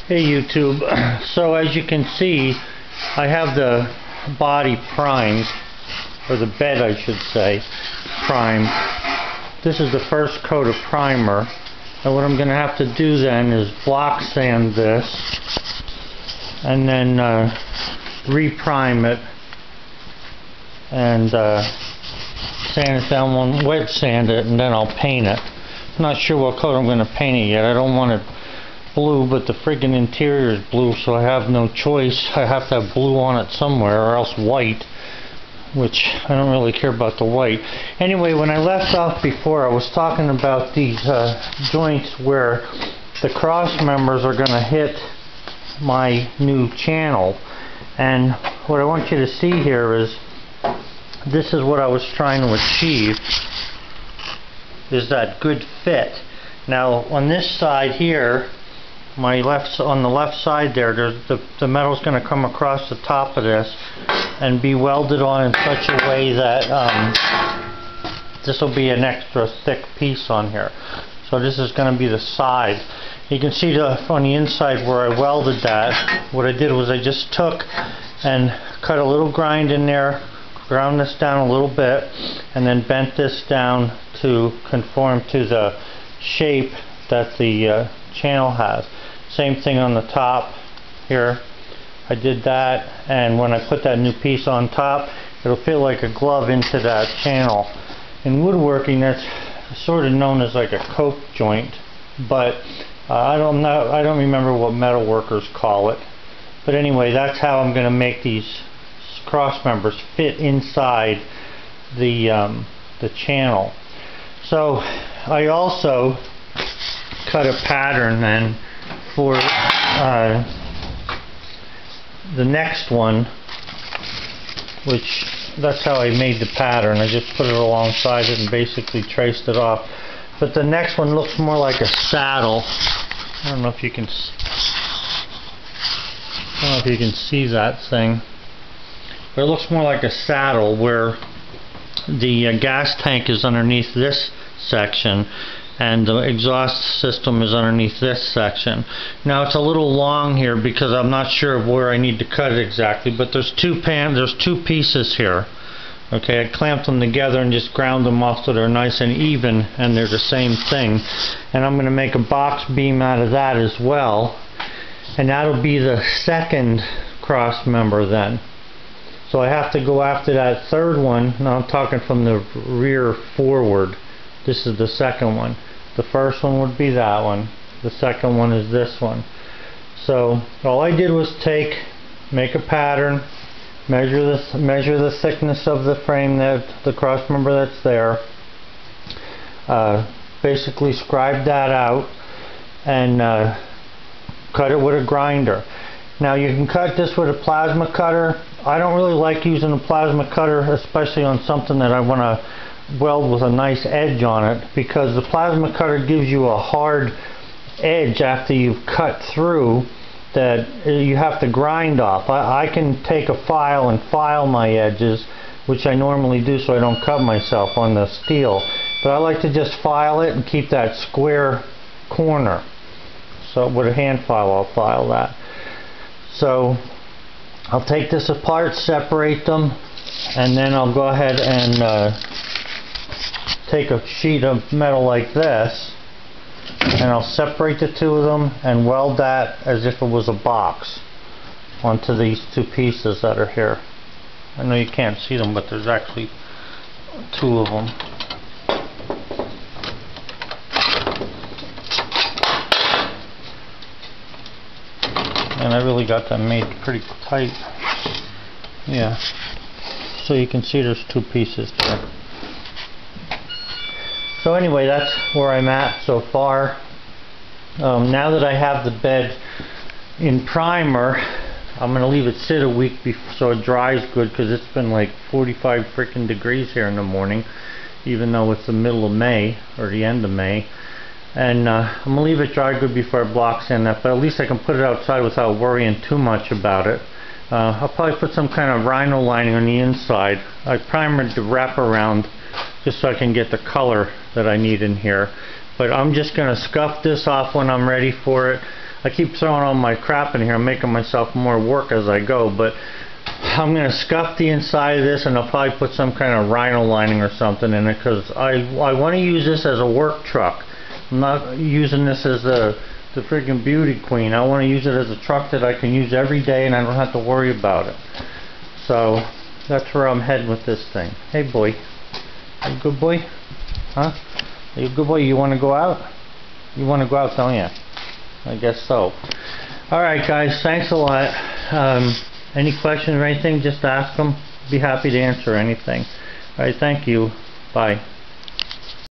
Hey YouTube, so as you can see, I have the body primed, or the bed I should say, primed. This is the first coat of primer, and what I'm going to have to do then is block sand this, and then re-prime it, and sand it down, wet sand it, and then I'll paint it. I'm not sure what coat I'm going to paint it yet. I don't want it blue, but the friggin' interior is blue, so I have no choice. I have to have blue on it somewhere, or else white, which I don't really care about the white. Anyway, when I left off before, I was talking about these joints where the cross members are going to hit my new channel, and what I want you to see here is this is what I was trying to achieve, is that good fit. Now on this side here, on the left side there, the metal's going to come across the top of this and be welded on in such a way that this will be an extra thick piece on here. So this is going to be the side. You can see on the inside where I welded that, what I did was I just took and cut a little grind in there, ground this down a little bit, and then bent this down to conform to the shape that the channel has. Same thing on the top here. I did that, and when I put that new piece on top, it'll feel like a glove into that channel. In woodworking, that's sort of known as like a cope joint, but I don't remember what metal workers call it. But anyway, that's how I'm going to make these cross members fit inside the channel. So I also cut a pattern then for the next one, which that's how I made the pattern. I just put it alongside it and basically traced it off. But the next one looks more like a saddle. I don't know if you can see that thing, but it looks more like a saddle where the gas tank is underneath this section and the exhaust system is underneath this section. Now it's a little long here because I'm not sure of where I need to cut it exactly, but there's two pieces here. Okay, I clamped them together and just ground them off so they're nice and even, and they're the same thing. And I'm going to make a box beam out of that as well, and that'll be the second cross member then. So I have to go after that third one. Now I'm talking from the rear forward. This is the second one. The first one would be that one. The second one is this one. So all I did was make a pattern, measure the thickness of the frame, the cross member that's there, basically scribe that out, and cut it with a grinder. Now you can cut this with a plasma cutter. I don't really like using a plasma cutter, especially on something that I want to weld with a nice edge on it, because the plasma cutter gives you a hard edge after you've cut through that you have to grind off. I can take a file and file my edges, which I normally do so I don't cut myself on the steel, but I like to just file it and keep that square corner. So with a hand file I'll file that. So I'll take this apart, separate them, and then I'll go ahead and take a sheet of metal like this, and I'll separate the two of them and weld that as if it was a box onto these two pieces that are here. I know you can't see them, but there's actually two of them. And I really got them made pretty tight. Yeah. So you can see there's two pieces there. So anyway, that's where I'm at so far. Now that I have the bed in primer, I'm going to leave it sit a week so it dries good, because it's been like 45 freaking degrees here in the morning, even though it's the middle of May, or the end of May. And I'm going to leave it dry good before I block sand that, but at least I can put it outside without worrying too much about it. I'll probably put some kind of rhino lining on the inside. I primered the wraparound just so I can get the color that I need in here. But I'm just going to scuff this off when I'm ready for it. I keep throwing all my crap in here. I'm making myself more work as I go, but I'm going to scuff the inside of this, and I'll probably put some kind of rhino lining or something in it, because I want to use this as a work truck. I'm not using this as the freaking beauty queen. I want to use it as a truck that I can use every day and I don't have to worry about it. So that's where I'm heading with this thing. Hey boy. Are you a good boy? Huh? Are you a good boy? You want to go out? You want to go out, don't you? I guess so. Alright guys, thanks a lot. Any questions or anything, just ask them. Be happy to answer anything. Alright, thank you. Bye.